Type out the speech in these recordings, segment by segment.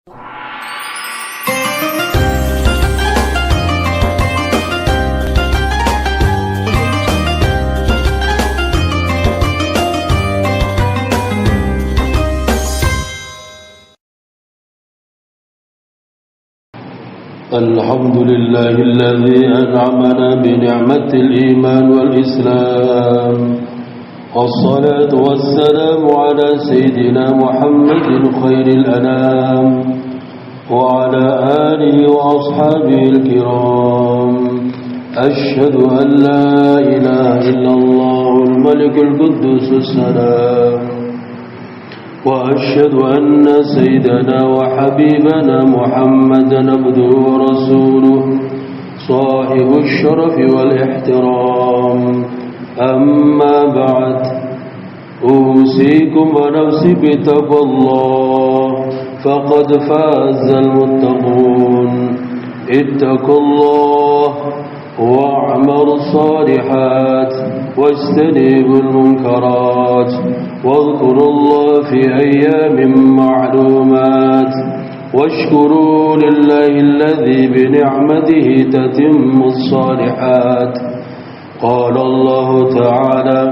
الحمد لله الذي أنعمنا بنعمة الإيمان والإسلام، والصلاة والسلام على سيدنا محمد خير الأنام وعلى آله وأصحابه الكرام. أشهد أن لا إله إلا الله الملك القدوس السلام، وأشهد أن سيدنا وحبيبنا محمدا عبده ورسوله صاحب الشرف والاحترام. أما بعد، أوصيكم ونفسي بتقوى الله، فقد فاز المتقون. اتقوا الله واعملوا الصالحات واجتنبوا المنكرات، واذكروا الله في أيام معلومات، واشكروا لله الذي بنعمته تتم الصالحات. قال الله تعالى: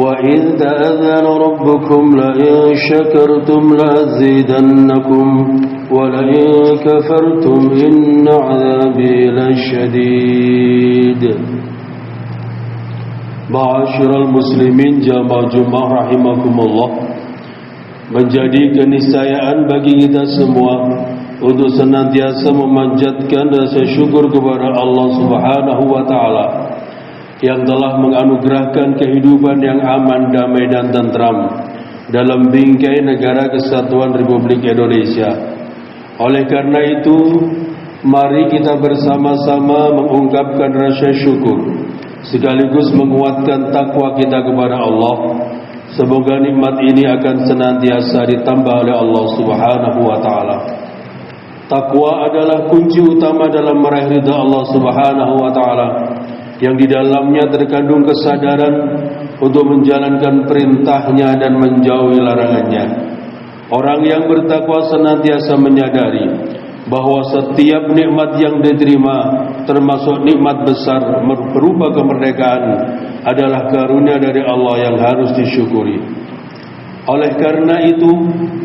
وإذ تأذن ربكم لئن شكرتم لأزيدنكم ولئن كفرتم إن عذابي لشديد. Ma'asyiral muslimin jamaah Jumat rahimakumullah, menjadi keniscayaan bagi kita semua untuk senantiasa memanjatkan rasa syukur kepada Allah Subhanahu wa taala yang telah menganugerahkan kehidupan yang aman, damai dan tentram dalam bingkai negara kesatuan Republik Indonesia. Oleh karena itu, mari kita bersama-sama mengungkapkan rasa syukur sekaligus menguatkan takwa kita kepada Allah. Semoga nikmat ini akan senantiasa ditambah oleh Allah Subhanahu wa taala. Takwa adalah kunci utama dalam meraih ridha Allah Subhanahu wa taala, yang di dalamnya terkandung kesadaran untuk menjalankan perintahnya dan menjauhi larangannya. Orang yang bertakwa senantiasa menyadari bahwa setiap nikmat yang diterima, termasuk nikmat besar berupa kemerdekaan, adalah karunia dari Allah yang harus disyukuri. Oleh karena itu,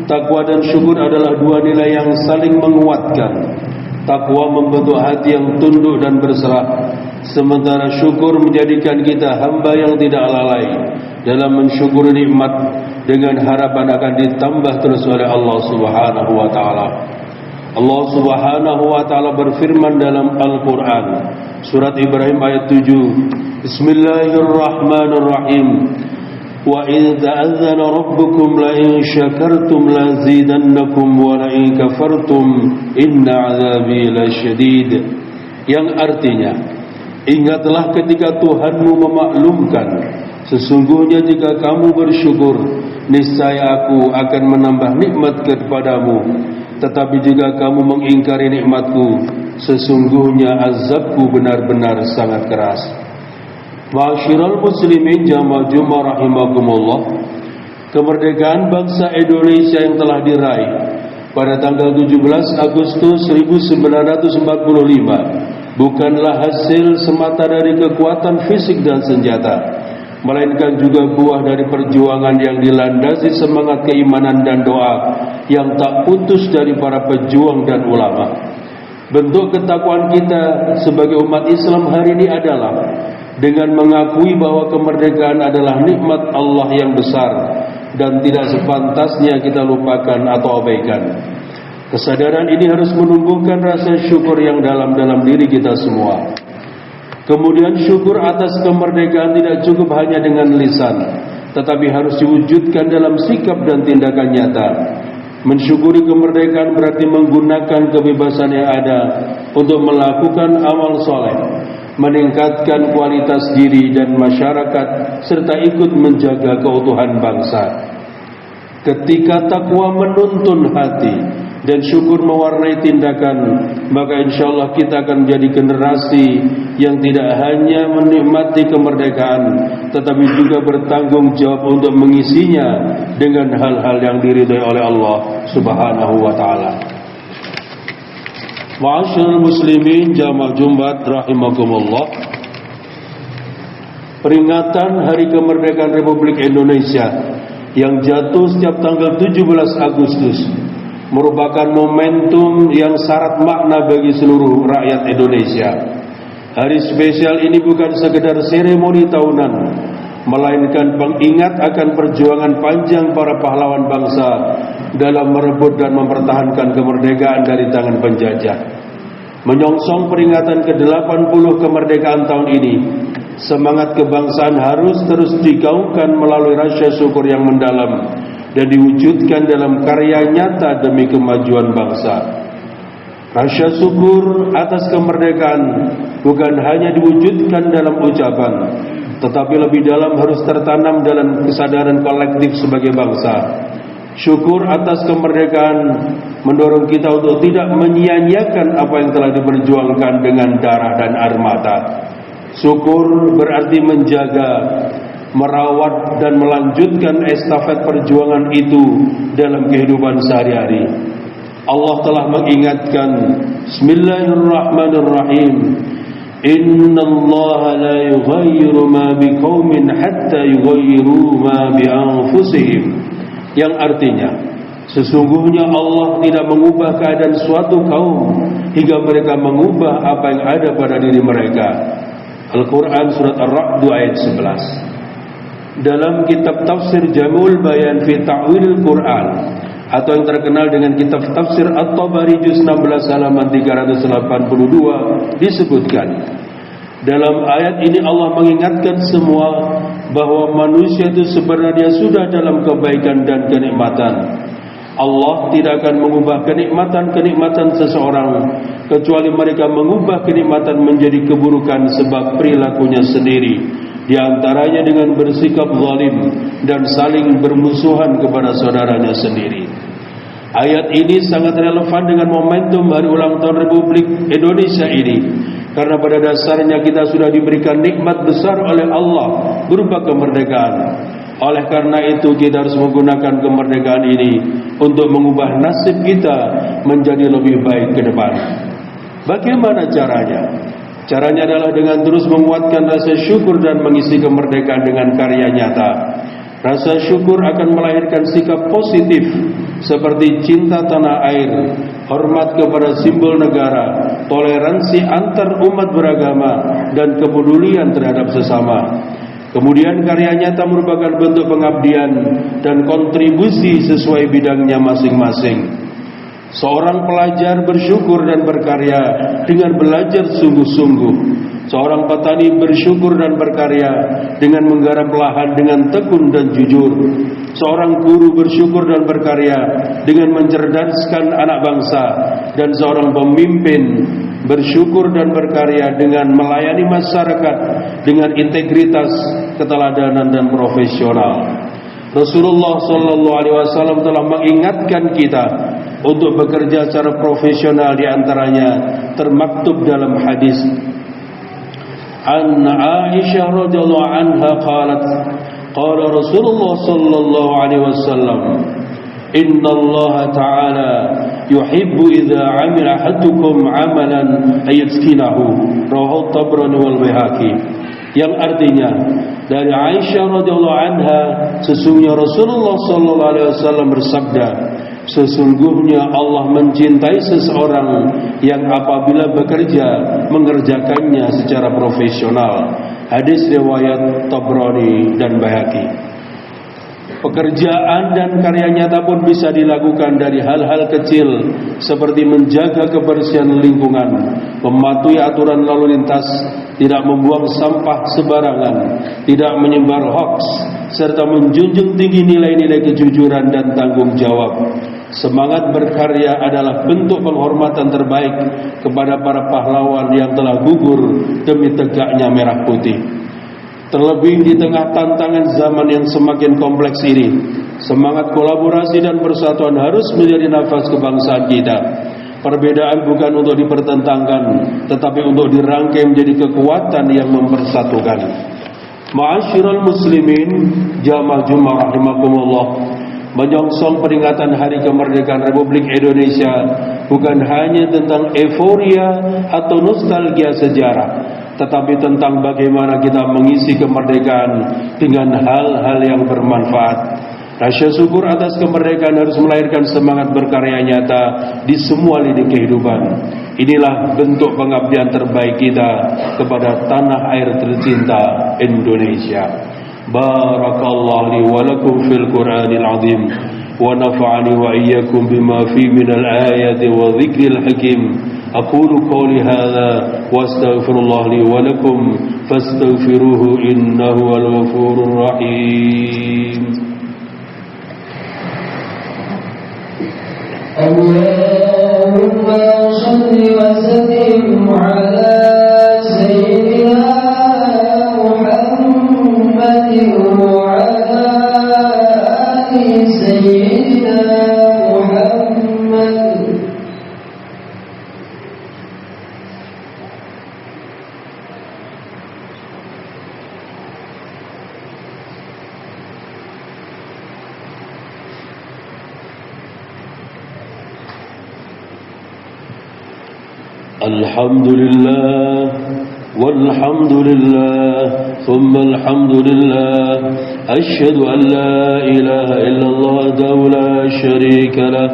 takwa dan syukur adalah dua nilai yang saling menguatkan. Takwa membentuk hati yang tunduk dan berserah, sementara syukur menjadikan kita hamba yang tidak lalai dalam mensyukuri nikmat dengan harapan akan ditambah terus oleh Allah Subhanahu wa taala. Allah Subhanahu wa taala berfirman dalam Al-Qur'an, surat Ibrahim ayat 7, Bismillahirrahmanirrahim. Wa idz ta'azzana rabbukum la in syakartum lazidannakum wa la in kafartum inna 'adzabi lasyadid. Yang artinya, ingatlah ketika Tuhanmu memaklumkan, sesungguhnya jika kamu bersyukur, niscaya aku akan menambah nikmat kepadamu. Tetapi jika kamu mengingkari nikmatku, sesungguhnya azabku benar-benar sangat keras. Ma'asyiral muslimin jamaah Jumat rahimakumullah, kemerdekaan bangsa Indonesia yang telah diraih pada tanggal 17 Agustus 1945 bukanlah hasil semata dari kekuatan fisik dan senjata, melainkan juga buah dari perjuangan yang dilandasi semangat keimanan dan doa yang tak putus dari para pejuang dan ulama. Bentuk ketakwaan kita sebagai umat Islam hari ini adalah dengan mengakui bahwa kemerdekaan adalah nikmat Allah yang besar dan tidak sepantasnya kita lupakan atau abaikan. Kesadaran ini harus menumbuhkan rasa syukur yang dalam diri kita semua. Kemudian syukur atas kemerdekaan tidak cukup hanya dengan lisan, tetapi harus diwujudkan dalam sikap dan tindakan nyata. Mensyukuri kemerdekaan berarti menggunakan kebebasan yang ada untuk melakukan amal soleh, meningkatkan kualitas diri dan masyarakat, serta ikut menjaga keutuhan bangsa. Ketika takwa menuntun hati, dan syukur mewarnai tindakan, maka insyaallah kita akan menjadi generasi yang tidak hanya menikmati kemerdekaan, tetapi juga bertanggung jawab untuk mengisinya dengan hal-hal yang diridhai oleh Allah Subhanahu wa taala. Ma'asyiral muslimin jamaah Jumat rahimakumullah. Peringatan Hari Kemerdekaan Republik Indonesia yang jatuh setiap tanggal 17 Agustus merupakan momentum yang syarat makna bagi seluruh rakyat Indonesia. Hari spesial ini bukan sekedar seremoni tahunan, melainkan pengingat akan perjuangan panjang para pahlawan bangsa dalam merebut dan mempertahankan kemerdekaan dari tangan penjajah. Menyongsong peringatan ke-80 kemerdekaan tahun ini, semangat kebangsaan harus terus digaungkan melalui rasa syukur yang mendalam dan diwujudkan dalam karya nyata demi kemajuan bangsa. Rasa syukur atas kemerdekaan bukan hanya diwujudkan dalam ucapan, tetapi lebih dalam harus tertanam dalam kesadaran kolektif sebagai bangsa. Syukur atas kemerdekaan mendorong kita untuk tidak menyia-nyiakan apa yang telah diperjuangkan dengan darah dan air mata. Syukur berarti menjaga, merawat dan melanjutkan estafet perjuangan itu dalam kehidupan sehari-hari. Allah telah mengingatkan, Bismillahirrahmanirrahim, Innallaha la yughayyiru ma biqaumin hatta yughayyiru ma bi anfusihim, yang artinya sesungguhnya Allah tidak mengubah keadaan suatu kaum hingga mereka mengubah apa yang ada pada diri mereka. Al-Quran Surat Ar-Ra'd ayat 11. Dalam kitab tafsir Jamul Bayan fi Ta'wilil Quran, atau yang terkenal dengan kitab tafsir At-Tabari juz 16 halaman 382, disebutkan, dalam ayat ini Allah mengingatkan semua bahwa manusia itu sebenarnya sudah dalam kebaikan dan kenikmatan. Allah tidak akan mengubah kenikmatan seseorang kecuali mereka mengubah kenikmatan menjadi keburukan sebab perilakunya sendiri, di antaranya dengan bersikap zalim dan saling bermusuhan kepada saudaranya sendiri. Ayat ini sangat relevan dengan momentum hari ulang tahun Republik Indonesia ini, karena pada dasarnya kita sudah diberikan nikmat besar oleh Allah berupa kemerdekaan. Oleh karena itu kita harus menggunakan kemerdekaan ini untuk mengubah nasib kita menjadi lebih baik ke depan. Bagaimana caranya? Caranya adalah dengan terus menguatkan rasa syukur dan mengisi kemerdekaan dengan karya nyata. Rasa syukur akan melahirkan sikap positif seperti cinta tanah air, hormat kepada simbol negara, toleransi antar umat beragama, dan kepedulian terhadap sesama. Kemudian karya nyata merupakan bentuk pengabdian dan kontribusi sesuai bidangnya masing-masing. Seorang pelajar bersyukur dan berkarya dengan belajar sungguh-sungguh. Seorang petani bersyukur dan berkarya dengan menggarap lahan dengan tekun dan jujur. Seorang guru bersyukur dan berkarya dengan mencerdaskan anak bangsa. Dan seorang pemimpin bersyukur dan berkarya dengan melayani masyarakat dengan integritas, keteladanan dan profesional. Rasulullah SAW telah mengingatkan kita untuk bekerja secara profesional, di antaranya termaktub dalam hadis an Aisyah radhiyallahu anha qalat qala Rasulullah sallallahu alaihi wasallam inna Allah ta'ala yuhibbu idza 'amila ahadukum 'amalan ayatqinahu, rawahu Tabrani wal Baihaqi, yang artinya dari Aisyah radhiyallahu anha, sesungguhnya Rasulullah sallallahu alaihi wasallam bersabda, sesungguhnya Allah mencintai seseorang yang apabila bekerja mengerjakannya secara profesional. Hadis riwayat Tabrani dan Baihaqi. Pekerjaan dan karya nyata pun bisa dilakukan dari hal-hal kecil seperti menjaga kebersihan lingkungan, mematuhi aturan lalu lintas, tidak membuang sampah sembarangan, tidak menyebar hoaks, serta menjunjung tinggi nilai-nilai kejujuran dan tanggung jawab. Semangat berkarya adalah bentuk penghormatan terbaik kepada para pahlawan yang telah gugur demi tegaknya merah putih. Terlebih di tengah tantangan zaman yang semakin kompleks ini, Semangat kolaborasi dan persatuan harus menjadi nafas kebangsaan kita. Perbedaan bukan untuk dipertentangkan, tetapi untuk dirangkai menjadi kekuatan yang mempersatukan. Ma'asyiral muslimin, jamaah Jumat rahimakumullah. Menyongsong peringatan Hari Kemerdekaan Republik Indonesia bukan hanya tentang euforia atau nostalgia sejarah, tetapi tentang bagaimana kita mengisi kemerdekaan dengan hal-hal yang bermanfaat. Rasa syukur atas kemerdekaan harus melahirkan semangat berkarya nyata di semua lini kehidupan. Inilah bentuk pengabdian terbaik kita kepada tanah air tercinta Indonesia. Barakallahu li wa lakum fil Qur'anil azim wa nafa'ani wa iyyakum bima fi minal ayati wa dhikril hakim. Aqulu qawli hadha wa astaghfirullah li wa lakum fastaghfiruhu innahu wal ghafurur rahim. Allahumma shalli wa sallim ala sayyidina Muhammadin wa ala ali sayyidina Muhammad. الحمد لله والحمد لله ثم الحمد لله أشهد أن لا إله إلا الله وحده لا شريك له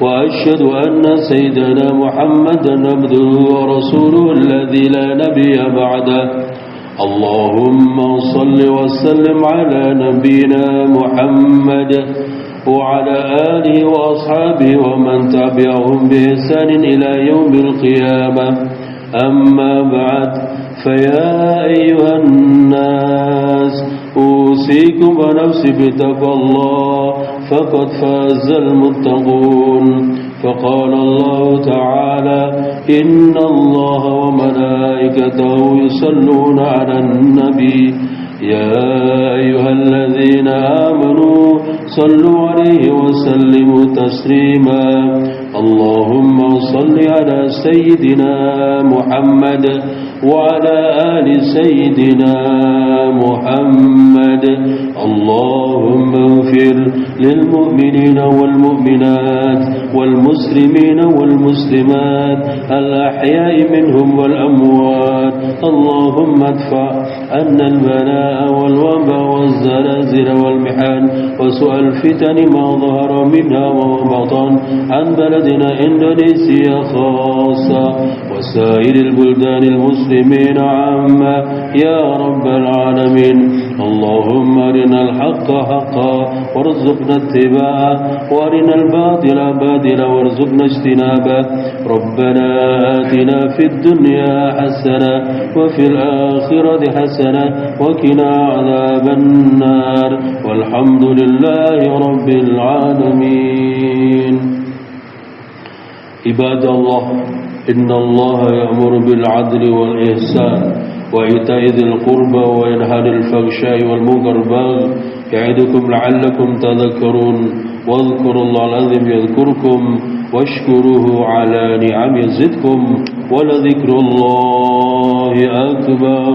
وأشهد أن سيدنا محمدا عبده ورسوله الذي لا نبي بعده. اللهم صل وسلم على نبينا محمد وعلى آله وأصحابه ومن تبعهم بإحسان إلى يوم القيامة. أما بعد فيا أيها الناس أوصيكم ونفسي بتقوى الله فقد فاز المتقون. فقال الله تعالى إن الله وملائكته يصلون على النبي يا أيها الذين آمنوا صلوا عليه وسلموا تسليما. اللهم صل على سيدنا محمد وعلى آل سيدنا محمد. اللهم اغفر للمؤمنين والمؤمنات والمسلمين والمسلمات الأحياء منهم والأموات. اللهم ادفع عنا البلاء والوباء والزلازل والمحن وسوء الفتن ما ظهر منها وما بطن عن بلدنا إندونيسيا خاصة وسائر البلدان المسلمين عامة يا رب العالمين. اللهم أرنا الحق حقا وارزقنا اتباعه وأرنا الباطل باطلا وارزقنا اجتنابه. ربنا آتنا في الدنيا حسنة وفي الآخرة حسنة وقنا عذاب النار والحمد لله رب العالمين. عباد الله إن الله يأمر بالعدل والإحسان وإيتاء ذي القربى وينهى عن الفحشاء والمنكر والبغي يعظكم لعلكم تذكرون. واذكروا الله العظيم يذكركم واشكروه على نعمه يزدكم ولذكر الله أكبر.